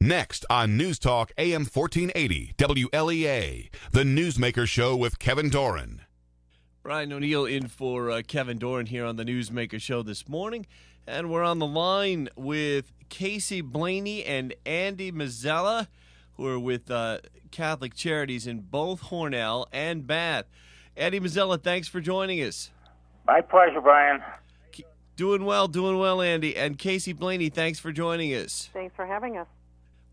Next on News Talk AM 1480 WLEA, the Newsmaker Show with Kevin Doran. Brian O'Neill in for Kevin Doran here on the Newsmaker Show this morning. And we're on the line with Casey Blaney and Andy Mazzella, who are with Catholic Charities in both Hornell and Bath. Andy Mazzella, thanks for joining us. My pleasure, Brian. Doing well, Andy. And Casey Blaney, thanks for joining us. Thanks for having us.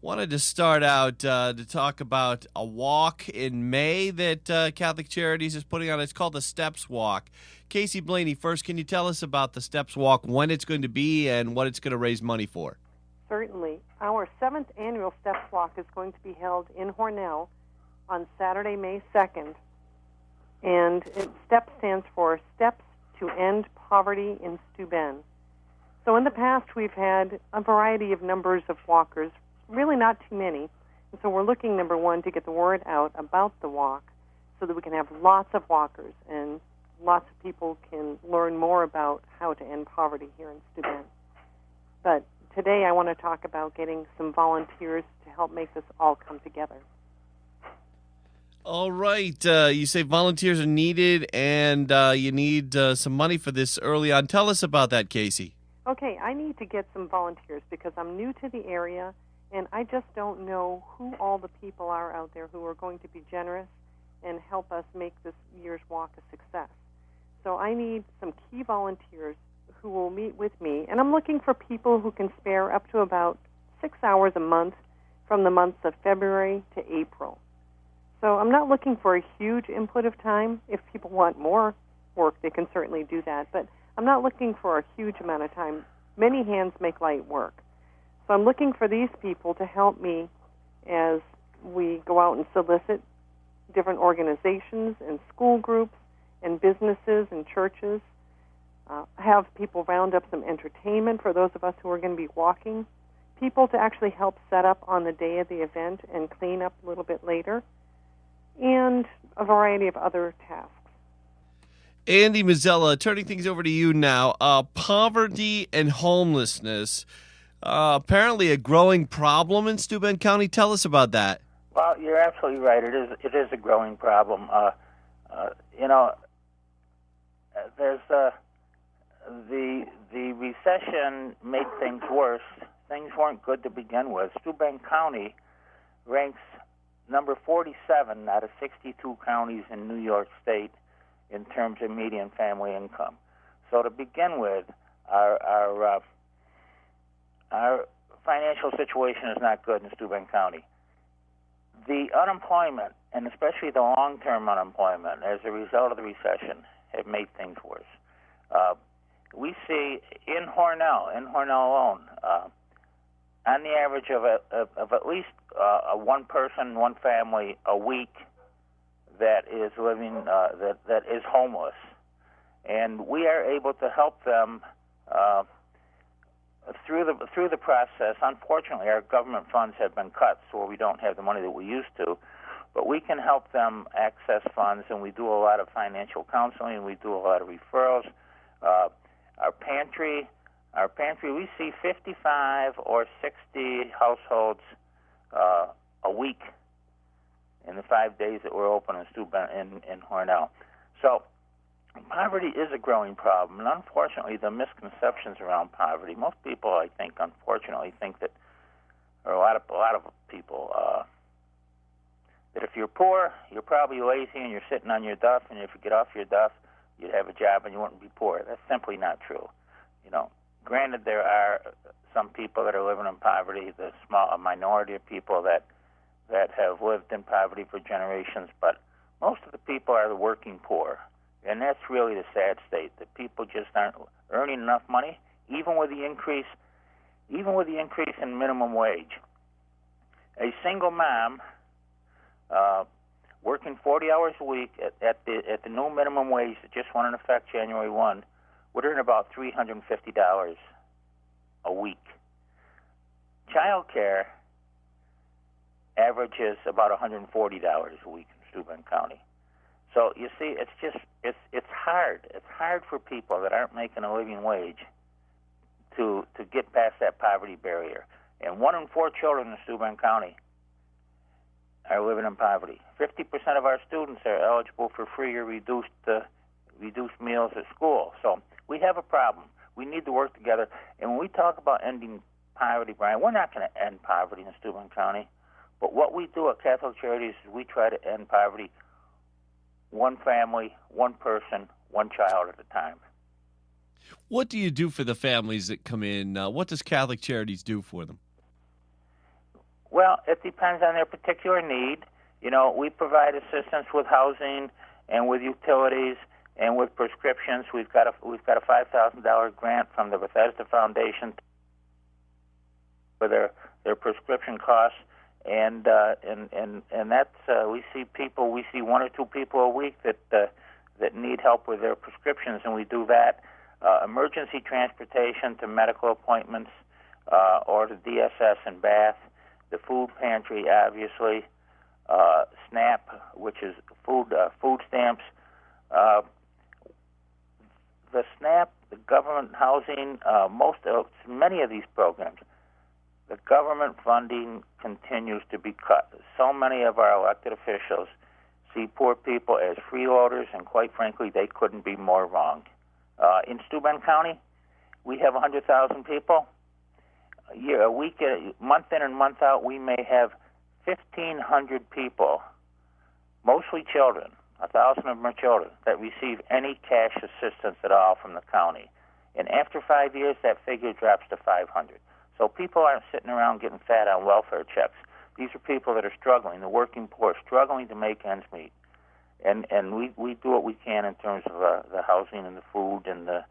Wanted to start out to talk about a walk in May that Catholic Charities is putting on. It's called the Steps Walk. Casey Blaney, first, can you tell us about the Steps Walk, when it's going to be, and what it's going to raise money for? Certainly. Our 7th annual Steps Walk is going to be held in Hornell on Saturday, May 2nd. And STEP stands for Steps to End Poverty in Steuben. So in the past, we've had a variety of numbers of walkers, really not too many. And so we're looking, number one, to get the word out about the walk so that we can have lots of walkers and lots of people can learn more about how to end poverty here in Steuben. But today I want to talk about getting some volunteers to help make this all come together. All right. You say volunteers are needed and you need some money for this early on. Tell us about that, Casey. Okay, I need to get some volunteers because I'm new to the area and I just don't know who all the people are out there who are going to be generous and help us make this year's walk a success. So I need some key volunteers who will meet with me, and I'm looking for people who can spare up to about 6 hours a month from the months of February to April. So I'm not looking for a huge input of time. If people want more work, they can certainly do that, but I'm not looking for a huge amount of time. Many hands make light work. So I'm looking for these people to help me as we go out and solicit different organizations and school groups and businesses and churches, have people round up some entertainment for those of us who are going to be walking, people to actually help set up on the day of the event and clean up a little bit later, and a variety of other tasks. Andy Mazzella, turning things over to you now. Poverty and homelessness, apparently a growing problem in Steuben County. Tell us about that. Well, you're absolutely right. It is a growing problem. There's the recession made things worse. Things weren't good to begin with. Steuben County ranks number 47 out of 62 counties in New York State in terms of median family income. So to begin with, our financial situation is not good in Steuben County. The unemployment, and especially the long-term unemployment, as a result of the recession, have made things worse. We see in Hornell alone, on the average of at least a one person, one family a week that is living that is homeless, and we are able to help them through the process. Unfortunately, our government funds have been cut, so we don't have the money that we used to. But we can help them access funds, and we do a lot of financial counseling, and we do a lot of referrals. Our pantry, we see 55 or 60 households a week in the 5 days that we're open in Steuben in Hornell. So poverty is a growing problem, and unfortunately, the misconceptions around poverty. Most people, I think, unfortunately, think that, or a lot of people, that if you're poor, you're probably lazy and you're sitting on your duff, and if you get off your duff, you'd have a job and you wouldn't be poor. That's simply not true. Granted, there are some people that are living in poverty, a minority of people that have lived in poverty for generations, but most of the people are the working poor. And that's really the sad state, that people just aren't earning enough money, even with the increase in minimum wage. A single mom working 40 hours a week at the new minimum wage that just went in effect January 1 would earn about $350 a week. Child care averages about $140 a week in Steuben County. So you see, it's hard. It's hard for people that aren't making a living wage to get past that poverty barrier. And 1 in 4 children in Steuben County are living in poverty. 50% of our students are eligible for free or reduced meals at school. So we have a problem. We need to work together. And when we talk about ending poverty, Brian, we're not going to end poverty in Steuben County. But what we do at Catholic Charities is we try to end poverty one family, one person, one child at a time. What do you do for the families that come in? What does Catholic Charities do for them? Well, it depends on their particular need. You know, we provide assistance with housing and with utilities and with prescriptions. We've got a $5,000 grant from the Bethesda Foundation for their prescription costs, and that's we see 1 or 2 people a week that need help with their prescriptions, and we do that. Emergency transportation to medical appointments or to DSS in Bath. The food pantry, obviously, SNAP, which is food stamps. The SNAP, the government housing, many of these programs, the government funding continues to be cut. So many of our elected officials see poor people as freeloaders, and quite frankly, they couldn't be more wrong. In Steuben County, we have 100,000 people. A week, month in and month out, we may have 1,500 people, mostly children, 1,000 of them are children, that receive any cash assistance at all from the county. And after 5 years, that figure drops to 500. So people aren't sitting around getting fat on welfare checks. These are people that are struggling, the working poor, struggling to make ends meet. And we do what we can in terms of the housing and the food and the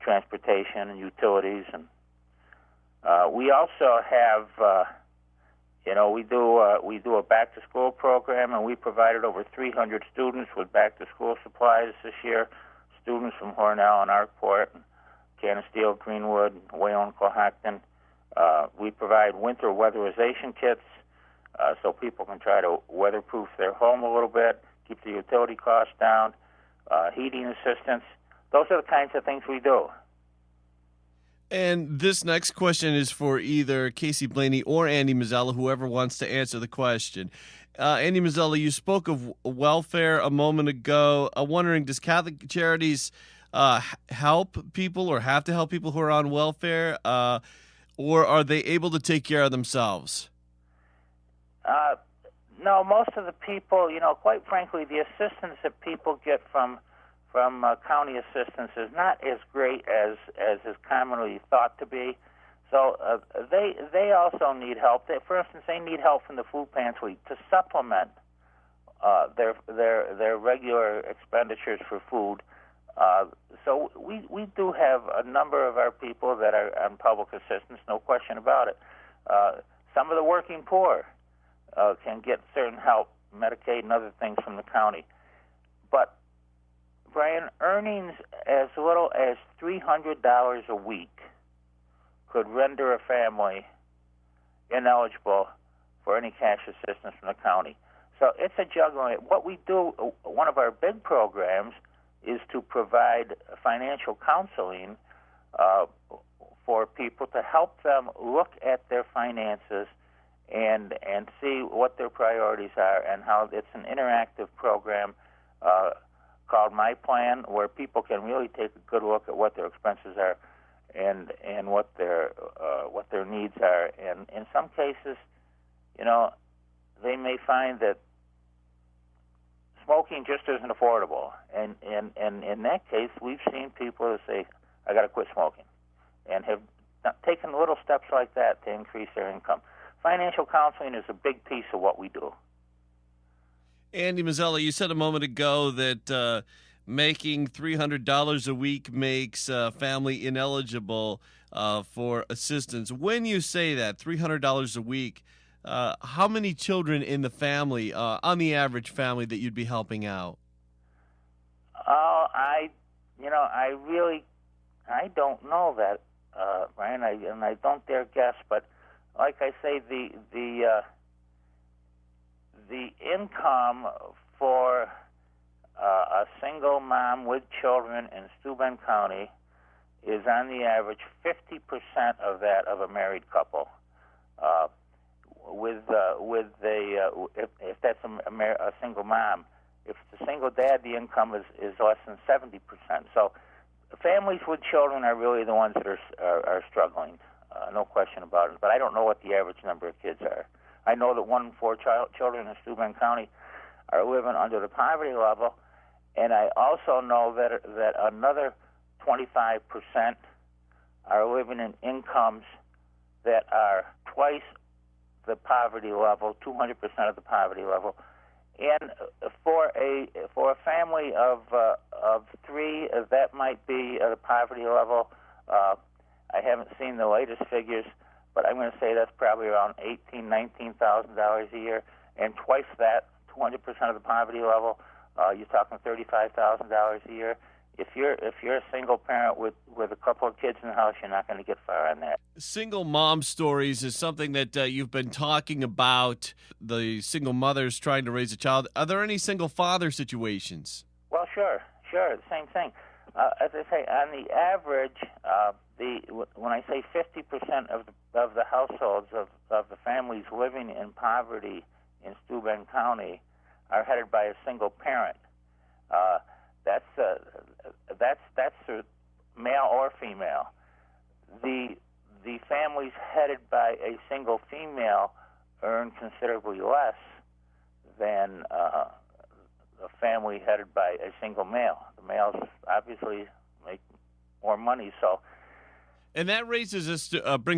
transportation and utilities. And we also have, we do a back-to-school program, and we provided over 300 students with back-to-school supplies this year, students from Hornell and Arkport, and Canisteel, Greenwood, Wayne, Cohocton. We provide winter weatherization kits so people can try to weatherproof their home a little bit, keep the utility costs down, heating assistance. Those are the kinds of things we do. And this next question is for either Casey Blaney or Andy Mazzella, whoever wants to answer the question. Andy Mazzella, you spoke of welfare a moment ago. Wondering, does Catholic Charities help people or have to help people who are on welfare, or are they able to take care of themselves? No, most of the people, quite frankly, the assistance that people get from county assistance is not as great as is commonly thought to be. So they also need help. For instance, they need help from the food pantry to supplement their regular expenditures for food. So we do have a number of our people that are on public assistance, no question about it. Some of the working poor can get certain help, Medicaid and other things from the county. But, Brian, earnings as little as $300 a week could render a family ineligible for any cash assistance from the county. So it's a juggling. What we do, one of our big programs, is to provide financial counseling for people to help them look at their finances and see what their priorities are, and how it's an interactive program called My Plan, where people can really take a good look at what their expenses are and what their needs are. And in some cases, they may find that smoking just isn't affordable. And in that case, we've seen people who say, I got to quit smoking, and have taken little steps like that to increase their income. Financial counseling is a big piece of what we do. Andy Mazzella, you said a moment ago that making $300 a week makes a family ineligible for assistance. When you say that, $300 a week, how many children in the family, on the average family, that you'd be helping out? I don't know that, Brian, and I don't dare guess. But like I say, the income for a single mom with children in Steuben County is on the average 50% of that of a married couple. If that's a single mom. If it's a single dad, the income is less than 70%. So families with children are really the ones that are struggling, no question about it. But I don't know what the average number of kids are. I know that 1 in 4 children in Steuben County are living under the poverty level, and I also know that another 25% are living in incomes that are twice the poverty level, 200% of the poverty level. And for a family of 3, that might be the poverty level. I haven't seen the latest figures, but I'm going to say that's probably around $19,000 a year, and twice that, 200% of the poverty level. You're talking $35,000 a year. If you're a single parent with a couple of kids in the house, you're not going to get far on that. Single mom stories is something that you've been talking about, the single mothers trying to raise a child. Are there any single father situations? Well, sure, the same thing. As I say, on the average, when I say 50% of the households of the families living in poverty in Steuben County are headed by a single parent. That's male or female. The families headed by a single female earn considerably less than a family headed by a single male. The males obviously make more money, so. And that brings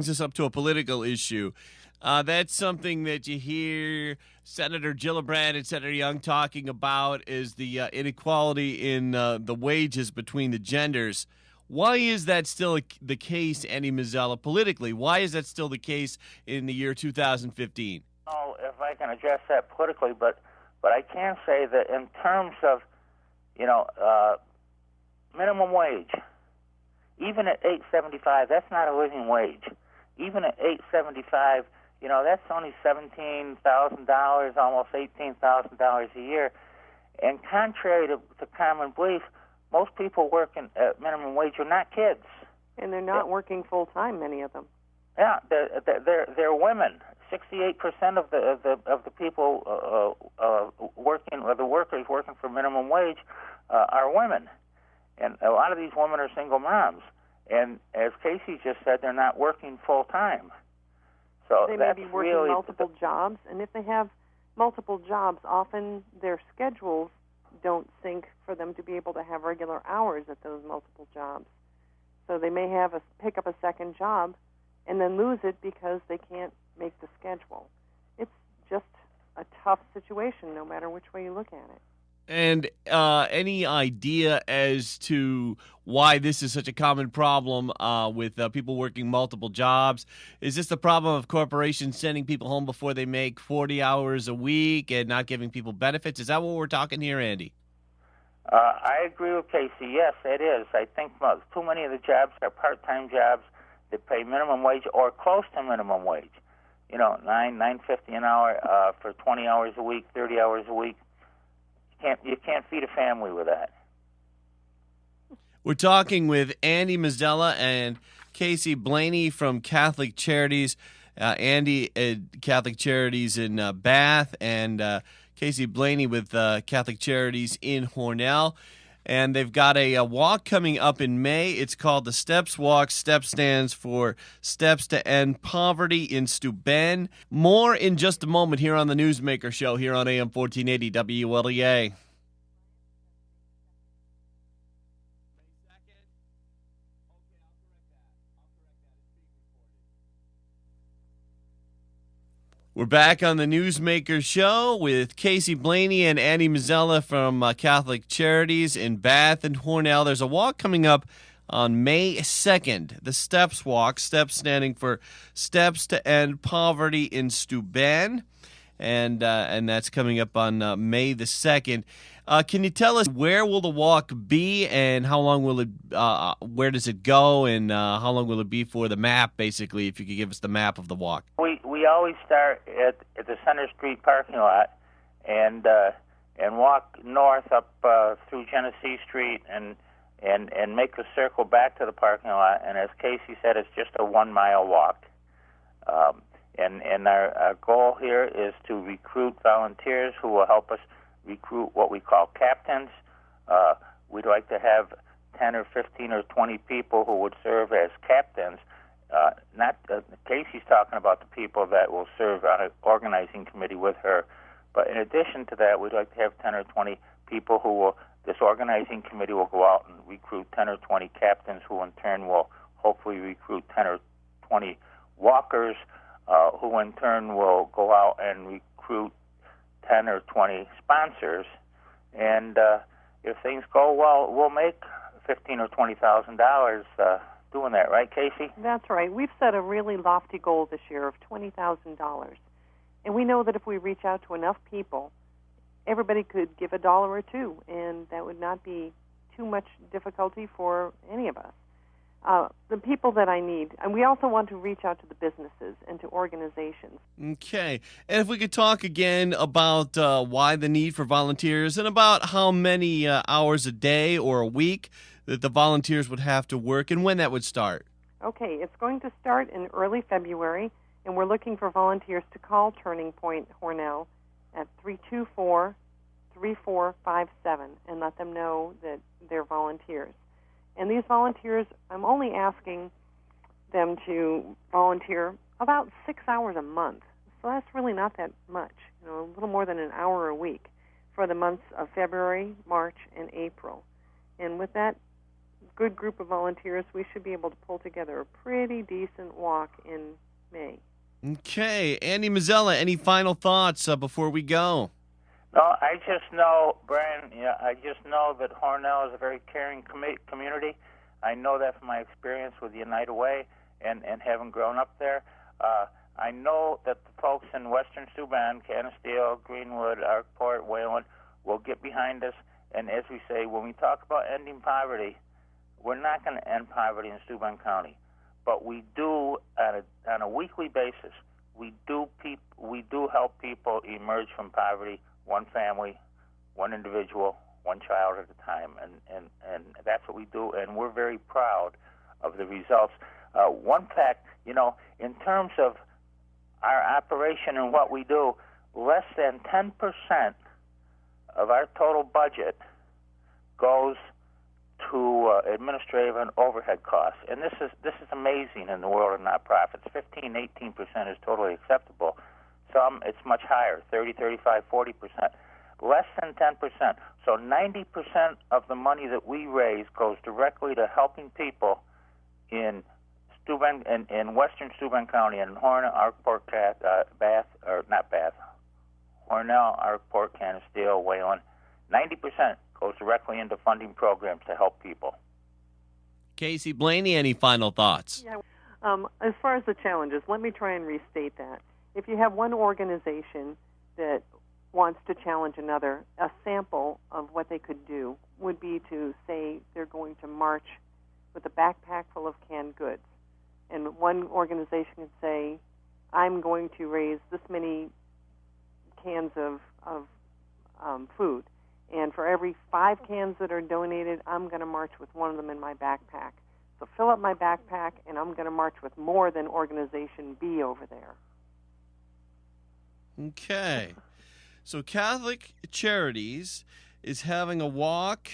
us up to a political issue. That's something that you hear Senator Gillibrand and Senator Young talking about, is the inequality in the wages between the genders. Why is that still the case, Andy Mazzella, politically? Why is that still the case in the year 2015? Oh, if I can address that politically, but I can say that in terms of, minimum wage, even at $8.75, that's not a living wage. Even at $8.75, that's only $17,000, almost $18,000 a year. And contrary to common belief, most people working at minimum wage are not kids. And they're not working full time, many of them. Yeah, they're women. 68% of the people working, or the workers working for minimum wage, are women, and a lot of these women are single moms. And as Casey just said, they're not working full time. So they may be working multiple jobs, and if they have multiple jobs, often their schedules don't sync for them to be able to have regular hours at those multiple jobs. So they may pick up a second job and then lose it because they can't make the schedule. It's just a tough situation no matter which way you look at it. And any idea as to why this is such a common problem with people working multiple jobs? Is this the problem of corporations sending people home before they make 40 hours a week and not giving people benefits? Is that what we're talking here, Andy? I agree with Casey. Yes, it is. I think too many of the jobs are part-time jobs that pay minimum wage or close to minimum wage. $9.50 an hour for 20 hours a week, 30 hours a week. You can't feed a family with that. We're talking with Andy Mazzella and Casey Blaney from Catholic Charities. Andy at Catholic Charities in Bath, and Casey Blaney with Catholic Charities in Hornell. And they've got a walk coming up in May. It's called the Steps Walk. STEP stands for Steps to End Poverty in Steuben. More in just a moment here on the Newsmaker Show here on AM 1480 WLEA. We're back on the Newsmaker Show with Casey Blaney and Andy Mazzella from Catholic Charities in Bath and Hornell. There's a walk coming up on May 2nd, the Steps Walk, STEPS standing for Steps to End Poverty in Steuben, and that's coming up on May the 2nd. Can you tell us where will the walk be, and how long will it? Where does it go, and how long will it be for the map? Basically, if you could give us the map of the walk. We always start at the Center Street parking lot, and walk north up through Genesee Street, and make a circle back to the parking lot. And as Casey said, it's just a 1 mile walk. And our goal here is to recruit volunteers who will help us recruit what we call captains. We'd like to have 10 or 15 or 20 people who would serve as captains. Casey's talking about the people that will serve on an organizing committee with her. But in addition to that, we'd like to have 10 or 20 people who will, this organizing committee will go out and recruit 10 or 20 captains who in turn will hopefully recruit 10 or 20 walkers who in turn will go out and recruit 10 or 20 sponsors. And if things go well, we'll make $15,000 or $20,000 doing that, right, Casey? That's right. We've set a really lofty goal this year of $20,000. And we know that if we reach out to enough people, everybody could give $1 or $2, and that would not be too much difficulty for any of us. The people that I need, and we also want to reach out to the businesses and to organizations. Okay. And if we could talk again about why the need for volunteers and about how many hours a day or a week that the volunteers would have to work and when that would start. Okay, it's going to start in early February, and we're looking for volunteers to call Turning Point Hornell at 324-3457 and let them know that they're volunteers. And these volunteers, I'm only asking them to volunteer about 6 hours a month. So that's really not that much, a little more than an hour a week for the months of February, March, and April. And with that good group of volunteers, we should be able to pull together a pretty decent walk in May. Okay. Andy Mazzella, any final thoughts before we go? No, I just know, Brian, I just know that Hornell is a very caring community. I know that from my experience with United Way and having grown up there. I know that the folks in Western Steuben, Canisteo, Greenwood, Arkport, Wayland will get behind us. And as we say, when we talk about ending poverty, we're not going to end poverty in Steuben County. But we do, on a weekly basis, we do help people emerge from poverty, one family, one individual, one child at a time, and that's what we do, and we're very proud of the results. One fact, in terms of our operation and what we do, less than 10% of our total budget goes to administrative and overhead costs, and this is amazing in the world of nonprofits. 15-18% is totally acceptable. Some, it's much higher, 30, 35, 40%. Less than 10%. So 90% of the money that we raise goes directly to helping people in Steuben, in Western Steuben County, in Hornell, Arkport, Hornell, Arkport, Canisteo, Wayland. 90% goes directly into funding programs to help people. Casey Blaney, any final thoughts? Yeah. As far as the challenges, let me try and restate that. If you have one organization that wants to challenge another, a sample of what they could do would be to say they're going to march with a backpack full of canned goods. And one organization could say, I'm going to raise this many cans of food. And for every 5 cans that are donated, I'm going to march with one of them in my backpack. So fill up my backpack, and I'm going to march with more than Organization B over there. Okay. So Catholic Charities is having a walk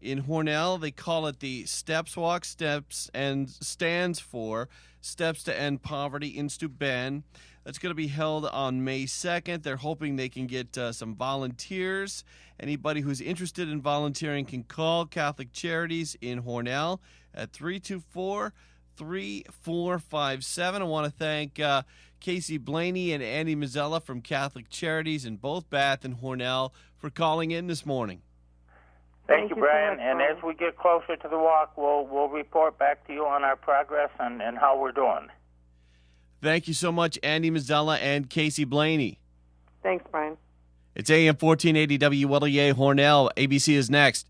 in Hornell. They call it the Steps Walk. Steps and stands for Steps to End Poverty in Steuben. That's going to be held on May 2nd. They're hoping they can get some volunteers. Anybody who's interested in volunteering can call Catholic Charities in Hornell at 324-3457. I want to thank Casey Blaney and Andy Mazzella from Catholic Charities in both Bath and Hornell for calling in this morning. Thank you, Brian. So much, and Brian. as we get closer to the walk, we'll report back to you on our progress and how we're doing. Thank you so much, Andy Mazzella and Casey Blaney. Thanks, Brian. It's AM 1480 WLEA Hornell. ABC is next.